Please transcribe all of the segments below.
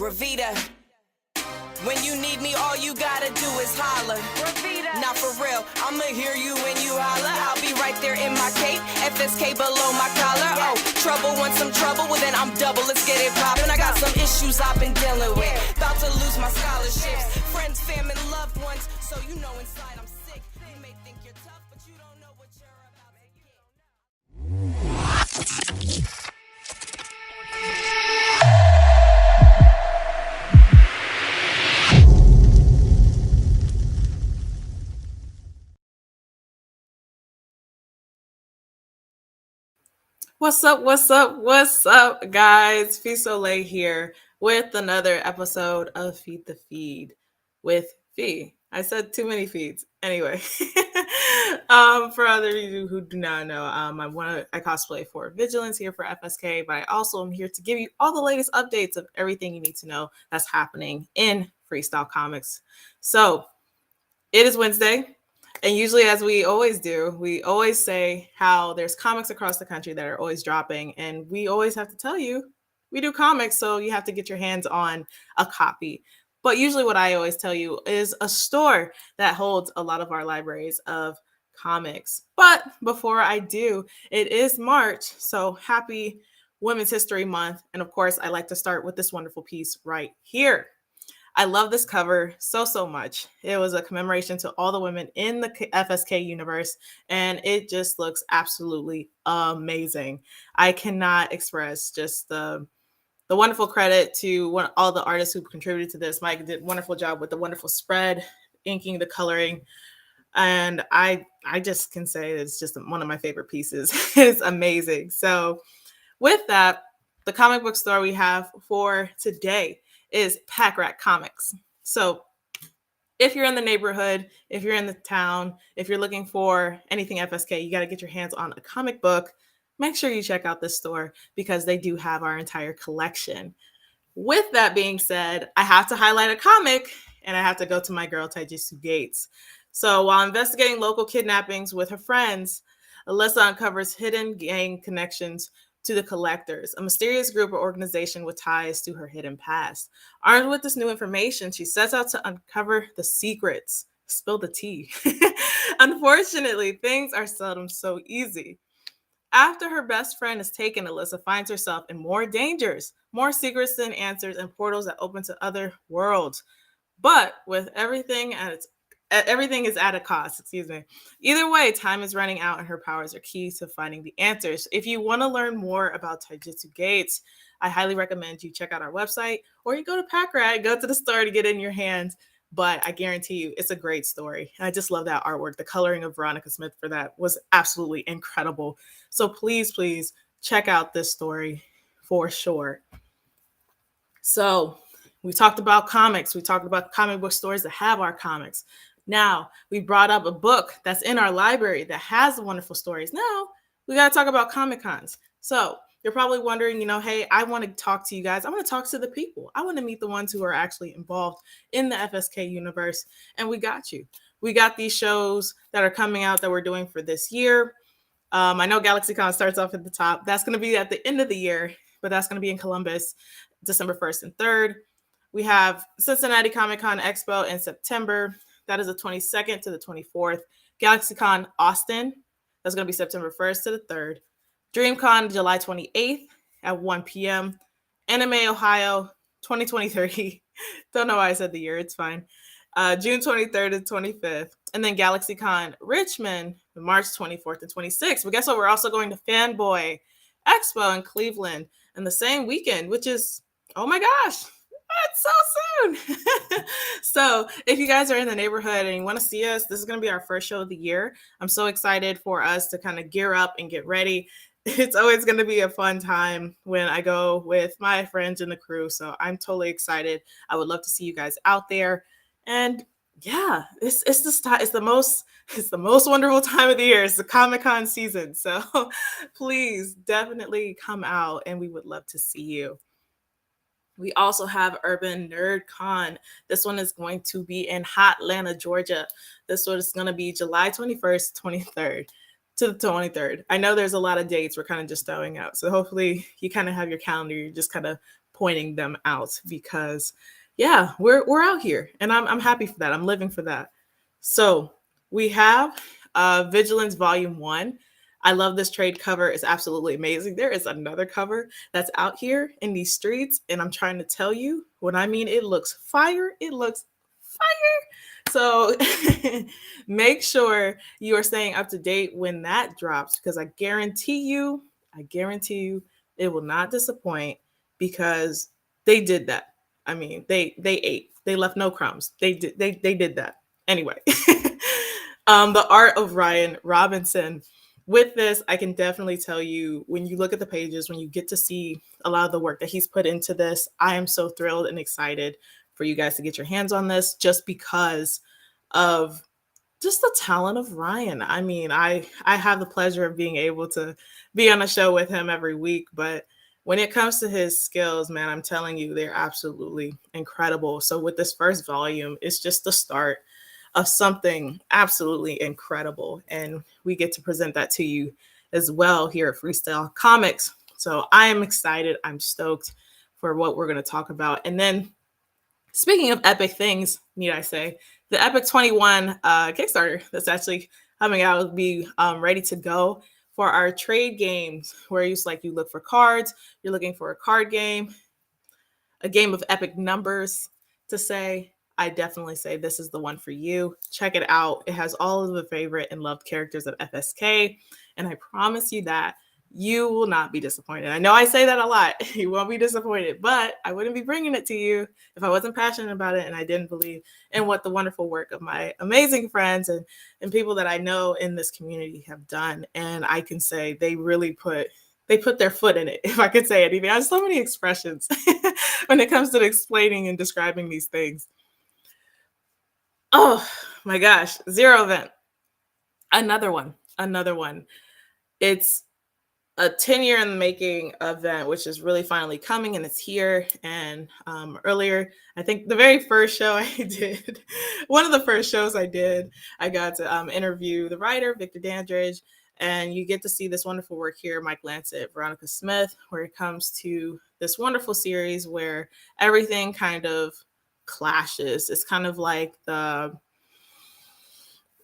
Bravita. When you need me, all you gotta do is holler. Bravita. Not for real, I'ma hear you when you holler. I'll be right there in my cape, FSK below my collar. Oh, trouble, want some trouble? Well then I'm double, let's get it poppin'. I got some issues I've been dealing with. About to lose my scholarships. Friends, family, loved ones. So you know inside I'm sick. You may think you're tough, but you don't know what you're about to get. What's up, guys? Fee Soleil here with another episode of Feed the Feed with Fee. I said too many feeds. Anyway, for other of you who do not know, I cosplay for Vigilance here for FSK, but I also am here to give you all the latest updates of everything you need to know that's happening in freestyle comics. So it is Wednesday. And usually, as we always do, we always say how there's comics across the country that are always dropping. And we always have to tell you, we do comics, so you have to get your hands on a copy. But usually what I always tell you is a store that holds a lot of our libraries of comics. But before I do, it is March, so happy Women's History Month. And of course, I like to start with this wonderful piece right here. I love this cover so much. It was a commemoration to all the women in the FSK universe, and it just looks absolutely amazing. I cannot express just the wonderful credit to all the artists who contributed to this. Mike did a wonderful job with the wonderful spread, inking, the coloring, and I just can say it's just one of my favorite pieces. It's amazing. So with that, the comic book store we have for today is Pack Rat Comics. So if you're in the neighborhood, if you're in the town, if you're looking for anything FSK, you got to get your hands on a comic book. Make sure you check out this store because they do have our entire collection. With that being said, I have to highlight a comic and I have to go to my girl Taijitsu Gates. So while investigating local kidnappings with her friends, Alyssa uncovers hidden gang connections to the Collectors, a mysterious group or organization with ties to her hidden past. Armed with this new information, she sets out to uncover the secrets. Spill the tea. Unfortunately, things are seldom so easy. After her best friend is taken, Alyssa finds herself in more dangers, more secrets than answers, and portals that open to other worlds. But with everything is at a cost, Either way, time is running out and her powers are key to finding the answers. If you want to learn more about Taijitsu Gates, I highly recommend you check out our website or you go to Pack Rat, go to the store to get it in your hands. But I guarantee you, it's a great story. I just love that artwork. The coloring of Veronica Smith for that was absolutely incredible. So please check out this story for sure. So we talked about comics. We talked about comic book stores that have our comics. Now, we brought up a book that's in our library that has wonderful stories. Now, we got to talk about Comic Cons. So, you're probably wondering, hey, I want to talk to you guys. I want to talk to the people. I want to meet the ones who are actually involved in the FSK universe. And we got you. We got these shows that are coming out that we're doing for this year. I know GalaxyCon starts off at the top. That's going to be at the end of the year, but that's going to be in Columbus, December 1st and 3rd. We have Cincinnati Comic Con Expo in September. That is the 22nd to the 24th. GalaxyCon Austin, that's going to be September 1st to the 3rd. DreamCon July 28th at 1 p.m. Anime Ohio 2023. Don't know why I said the year. It's fine. June 23rd to 25th. And then GalaxyCon Richmond, March 24th and 26th. But guess what? We're also going to Fanboy Expo in Cleveland in the same weekend, which is, oh my gosh, that's so soon. So if you guys are in the neighborhood and you want to see us, this is going to be our first show of the year. I'm so excited for us to kind of gear up and get ready. It's always going to be a fun time when I go with my friends and the crew. So I'm totally excited. I would love to see you guys out there. And yeah, it's the most wonderful time of the year. It's the Comic-Con season. So please definitely come out and we would love to see you. We also have Urban Nerd Con. This one is going to be in Hotlanta, Georgia. This one is going to be July 21st, 23rd to the 23rd. I know there's a lot of dates we're kind of just throwing out. So hopefully you kind of have your calendar. You just kind of pointing them out because, yeah, we're out here, and I'm happy for that. I'm living for that. So we have Vigilance Volume 1. I love this trade cover. It's absolutely amazing. There is another cover that's out here in these streets, and I'm trying to tell you, when I mean it looks fire, it looks fire. So make sure you are staying up to date when that drops, because I guarantee you, it will not disappoint, because they did that. I mean, they ate. They left no crumbs. They did that. Anyway, the art of Ryan Robinson. With this, I can definitely tell you, when you look at the pages, when you get to see a lot of the work that he's put into this, I am so thrilled and excited for you guys to get your hands on this, just because of just the talent of Ryan. I mean, I have the pleasure of being able to be on a show with him every week, but when it comes to his skills, man, I'm telling you, they're absolutely incredible. So with this first volume, it's just the start of something absolutely incredible, and we get to present that to you as well here at Freestyle Comics. So I am excited. I'm stoked for what we're going to talk about. And then, speaking of epic things, need I say, the Epic 21 Kickstarter that's actually coming out will be ready to go for our trade games, where you look for cards, you're looking for a card game, a game of epic numbers to say. I definitely say this is the one for you. Check it out. It has all of the favorite and loved characters of FSK, and I promise you that you will not be disappointed. I know I say that a lot. You won't be disappointed, but I wouldn't be bringing it to you if I wasn't passionate about it and I didn't believe in what the wonderful work of my amazing friends and people that I know in this community have done. And I can say they put their foot in it, if I could say anything. I have so many expressions when it comes to explaining and describing these things. Oh my gosh, Zero Event. Another one. It's a 10-year in the making event, which is really finally coming, and it's here. And earlier, I think the very first show I did, one of the first shows I did, I got to interview the writer, Victor Dandridge, and you get to see this wonderful work here, Mike Lancet, Veronica Smith, where it comes to this wonderful series where everything kind of clashes. It's kind of like I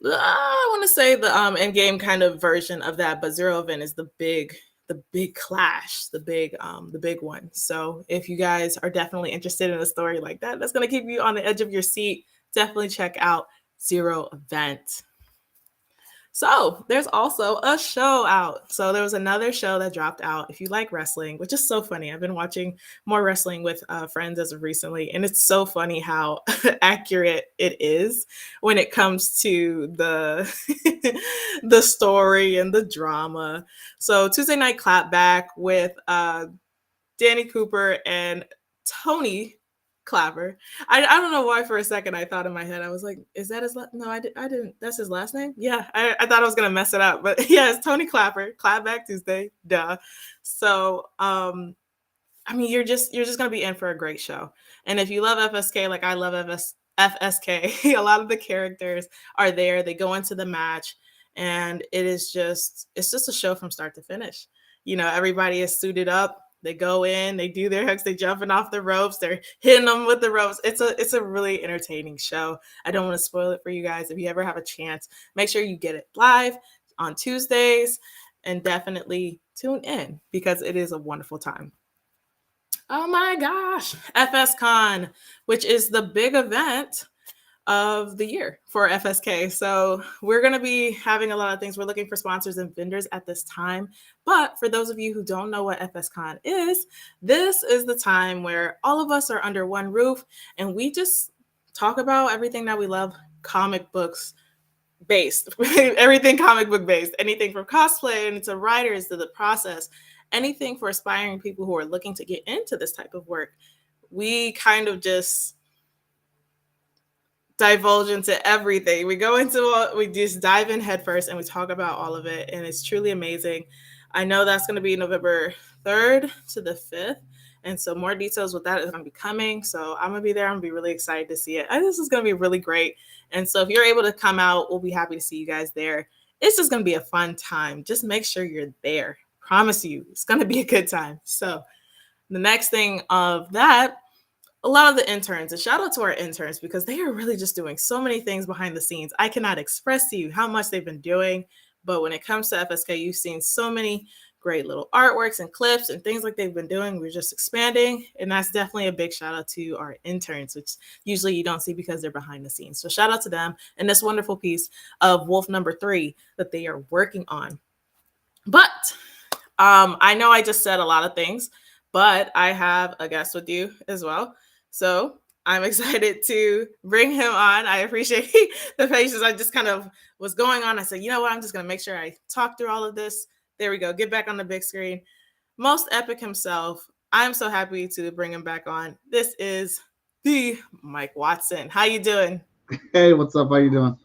want to say the end game kind of version of that, but Zero Event is the big clash, the big one. So if you guys are definitely interested in a story like that, that's going to keep you on the edge of your seat, definitely check out Zero Event. So there's also a show out. So there was another show that dropped out. If you like wrestling, which is so funny, I've been watching more wrestling with friends as of recently, and it's so funny how accurate it is when it comes to the the story and the drama. So Tuesday Night Clapback with Danny Cooper and Tony Clapper. I don't know why for a second I thought in my head, I was like, is that his last? No, I didn't. That's his last name? Yeah, I thought I was going to mess it up. But yeah, it's Tony Clapper. Clapback Tuesday. Duh. So, I mean, you're just going to be in for a great show. And if you love FSK, like I love FSK, a lot of the characters are there. They go into the match, and it's just a show from start to finish. You know, everybody is suited up. They go in, they do their hooks, they jumping off the ropes, they're hitting them with the ropes. It's a really entertaining show. I don't want to spoil it for you guys. If you ever have a chance, make sure you get it live on Tuesdays, and definitely tune in because it is a wonderful time. Oh my gosh, FSCon, which is the big event of the year for FSK. So we're going to be having a lot of things. We're looking for sponsors and vendors at this time. But for those of you who don't know what FSCon is, this is the time where all of us are under one roof and we just talk about everything that we love, comic books based, everything comic book based, anything from cosplay and to writers to the process, anything for aspiring people who are looking to get into this type of work. We kind of just divulge into everything. We just dive in headfirst and we talk about all of it, and it's truly amazing. I know that's going to be November 3rd to the 5th, and so more details with that is going to be coming. So I'm going to be there. I'm going to be really excited to see it. This is going to be really great, and so if you're able to come out, we'll be happy to see you guys there. It's just going to be a fun time. Just make sure you're there. Promise you, it's going to be a good time. So the next thing of that, a lot of the interns, and shout out to our interns because they are really just doing so many things behind the scenes. I cannot express to you how much they've been doing. But when it comes to FSK, you've seen so many great little artworks and clips and things like they've been doing. We're just expanding. And that's definitely a big shout out to our interns, which usually you don't see because they're behind the scenes. So shout out to them and this wonderful piece of Wolf number 3 that they are working on. But I know I just said a lot of things, but I have a guest with you as well. So I'm excited to bring him on. I appreciate the patience. I just kind of was going on. I said, you know what? I'm just going to make sure I talk through all of this. There we go. Get back on the big screen. Most epic himself. I'm so happy to bring him back on. This is the Mike Watson. How you doing? Hey, what's up? How you doing?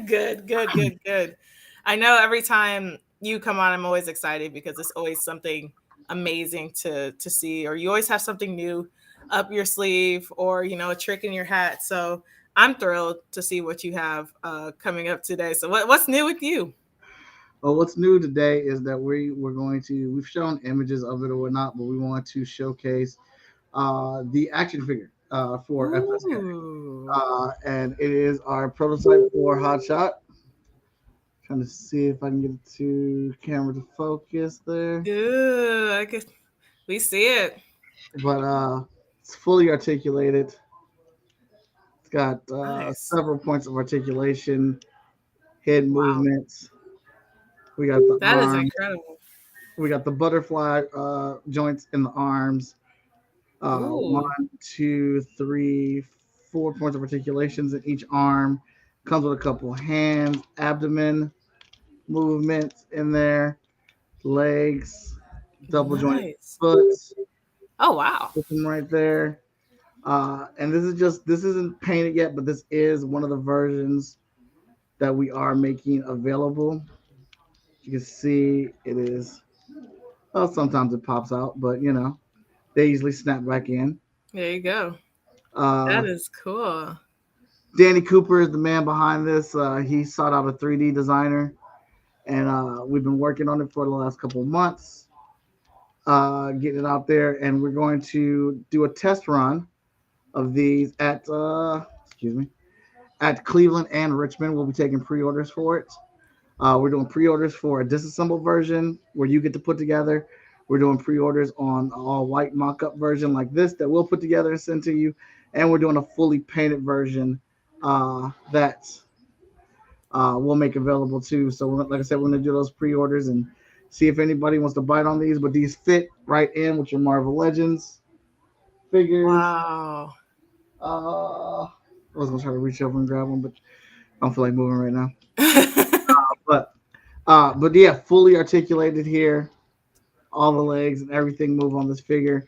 Good. I know every time you come on, I'm always excited because it's always something amazing to see, or you always have something new up your sleeve, or a trick in your hat. So I'm thrilled to see what you have coming up today. So what's new with you? Well, what's new today is that we've shown images of it or whatnot, but we want to showcase the action figure for FSK. Ooh. And it is our prototype for Hotshot. Trying to see if I can get it to camera to focus there. Ooh, I guess we see it. But it's fully articulated. It's got Nice. several points of articulation, head Wow. movements. We got the That is arms. incredible. We got the butterfly joints in the arms. One, Ooh. two, three, 4 points of articulations in each arm. Comes with a couple hands, abdomen movements in there, legs, double jointed Nice. foot, Oh wow. put them right there. And this isn't painted yet, but this is one of the versions that we are making available. You can see it is. Well, sometimes it pops out, but they easily snap back in. There you go. Uh, That is cool. Danny Cooper is the man behind this. He sought out a 3D designer, and we've been working on it for the last couple of months, getting it out there. And we're going to do a test run of these at Cleveland and Richmond. We'll be taking pre-orders for it. We're doing pre-orders for a disassembled version where you get to put together. We're doing pre-orders on an all-white mock-up version like this that we'll put together and send to you, and we're doing a fully painted version that we'll make available too. So, like I said, we're going to do those pre-orders and see if anybody wants to bite on these. But these fit right in with your Marvel Legends figures. Wow. I was going to try to reach over and grab one, but I don't feel like moving right now. But yeah, fully articulated here. All the legs and everything move on this figure.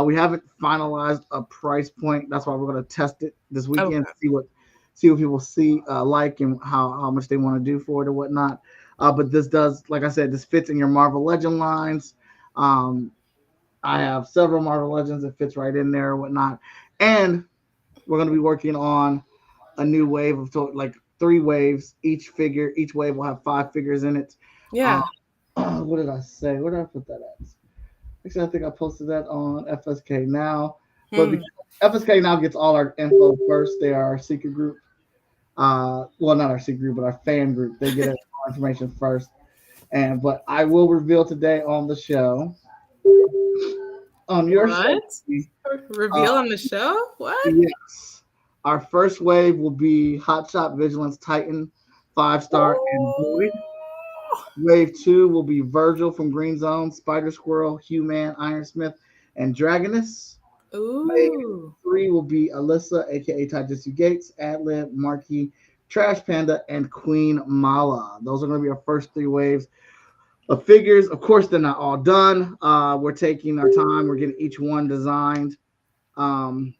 We haven't finalized a price point. That's why we're going to test it this weekend. Okay. See what people like and how much they want to do for it or whatnot. But this does, like I said, this fits in your Marvel Legend lines. I have several Marvel Legends that fits right in there or whatnot. And we're going to be working on a new wave of like 3 waves. Each wave will have 5 figures in it. Yeah. What did I say? Where did I put that at? Actually, I think I posted that on FSK Now. But Hmm. FSK Now gets all our info first. They are our secret group. Well, not our secret group, but our fan group. They get our information first. But I will reveal today on the show. On your show, What? uh, Reveal on the show? What? yes. Our first wave will be Hotshot Vigilance Titan, 5-star and Void. Ooh. Wave 2 will be Virgil from Green Zone, Spider Squirrel, Human, Ironsmith, and Dragoness. Wave Ooh. 3 will be Alyssa, aka Taijutsu Gates, Adlib, Marquis, Trash Panda, and Queen Mala. Those are going to be our first 3 waves of figures. Of course, they're not all done. We're taking our time. We're getting each one designed. Um,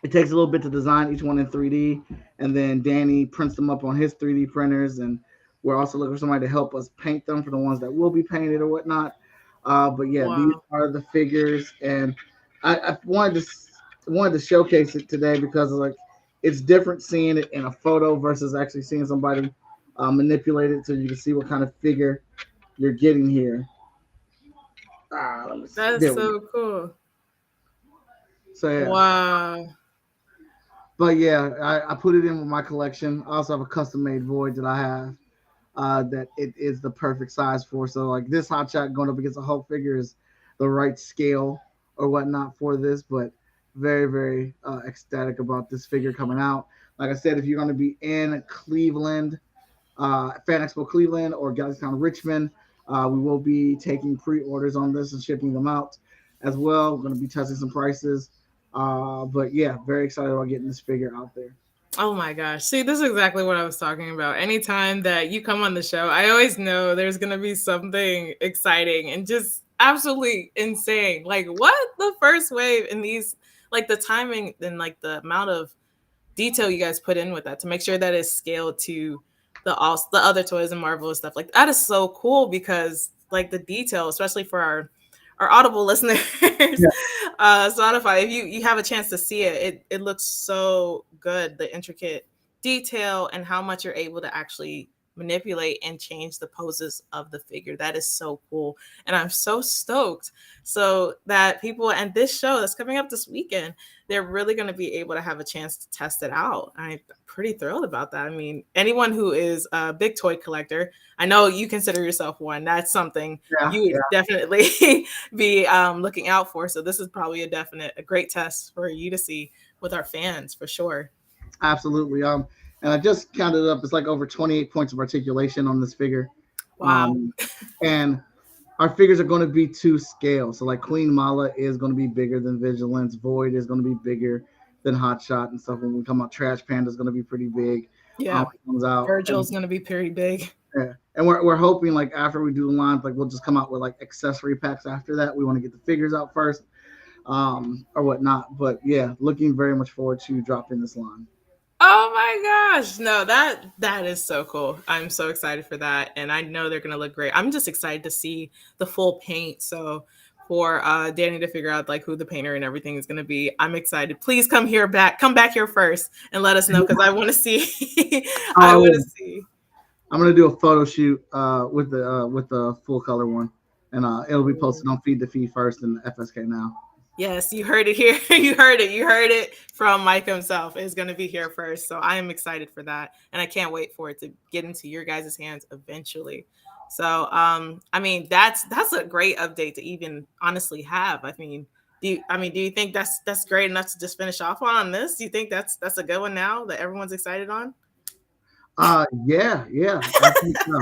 it takes a little bit to design each one in 3D, and then Danny prints them up on his 3D printers, and we're also looking for somebody to help us paint them for the ones that will be painted or whatnot. But yeah, these Wow. are the figures, and I wanted to showcase it today because like it's different seeing it in a photo versus actually seeing somebody manipulate it, so you can see what kind of figure you're getting here. Let me see. That's There we go. so cool. So yeah, Wow. but yeah, I put it in with my collection. I also have a custom made void that I have that it is the perfect size for. So like this hot shot going up against a Hulk figure is the right scale or whatnot for this, but very very ecstatic about this figure coming out. Like I said, if you're going to be in Cleveland, Fan Expo Cleveland or GalaxyCon Richmond, we will be taking pre-orders on this and shipping them out as well. We're going to be testing some prices, but yeah, very excited about getting this figure out there. Oh my gosh. See, this is exactly what I was talking about. Anytime that you come on the show, I always know there's going to be something exciting and just absolutely insane. Like, what? The first wave in these, like, the timing and, like, the amount of detail you guys put in with that to make sure that it's scaled to the other toys and Marvel and stuff. Like, that is so cool because, like, the detail, especially for our Audible listeners, Yeah, Spotify, if you have a chance to see it looks so good. The intricate detail and how much you're able to actually manipulate and change the poses of the figure. That is so cool. And I'm so stoked so that people and this show that's coming up this weekend, they're really going to be able to have a chance to test it out. I'm pretty thrilled about that. I mean, anyone who is a big toy collector, I know you consider yourself one. That's something yeah, you would yeah, definitely be looking out for. So this is probably a great test for you to see with our fans for sure. absolutely. And I just counted up. It's like over 28 points of articulation on this figure. Wow. Um, and our figures are going to be to scale. So like Queen Mala is going to be bigger than Vigilance. Void is going to be bigger than Hotshot and stuff. When we come out, Trash Panda is going to be pretty big. Yeah. It comes out, Virgil's going to be pretty big. yeah. And we're hoping like after we do the lines, like we'll just come out with like accessory packs after that. We want to get the figures out first, or whatnot. But yeah, looking very much forward to dropping this line. Oh my gosh. No, that is so cool. I'm so excited for that. And I know they're gonna look great. I'm just excited to see the full paint. So for Danny to figure out like who the painter and everything is gonna be, I'm excited. Please come back here first and let us know because I want to see I want to see. I'm gonna do a photo shoot with the full color one, and it'll be posted on Feed the Feed first and FSK now. Yes, you heard it here. You heard it. You heard it from Mike himself. It's going to be here first. So I am excited for that. And I can't wait for it to get into your guys' hands eventually. So, I mean, that's a great update to even honestly have. Do you think that's great enough to just finish off on this? Do you think that's a good one now that everyone's excited on? Yeah, I think so.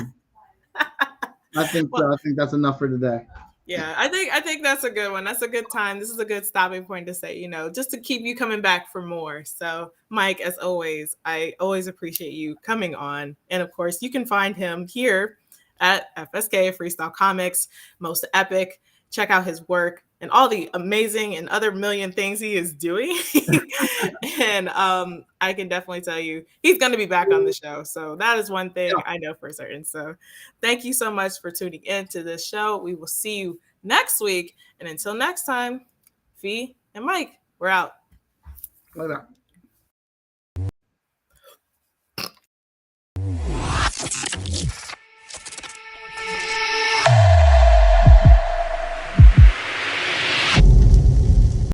Well, I think that's enough for today. yeah, I think that's a good one. That's a good time. This is a good stopping point to say, just to keep you coming back for more. So, Mike, as always, I always appreciate you coming on. And of course, you can find him here at FSK Freestyle Comics, Most Epic. Check out his work and all the amazing and other million things he is doing. And I can definitely tell you he's going to be back on the show. So that is one thing I know for certain. So thank you so much for tuning in to this show. We will see you next week. And until next time, Fee and Mike, we're out. Later.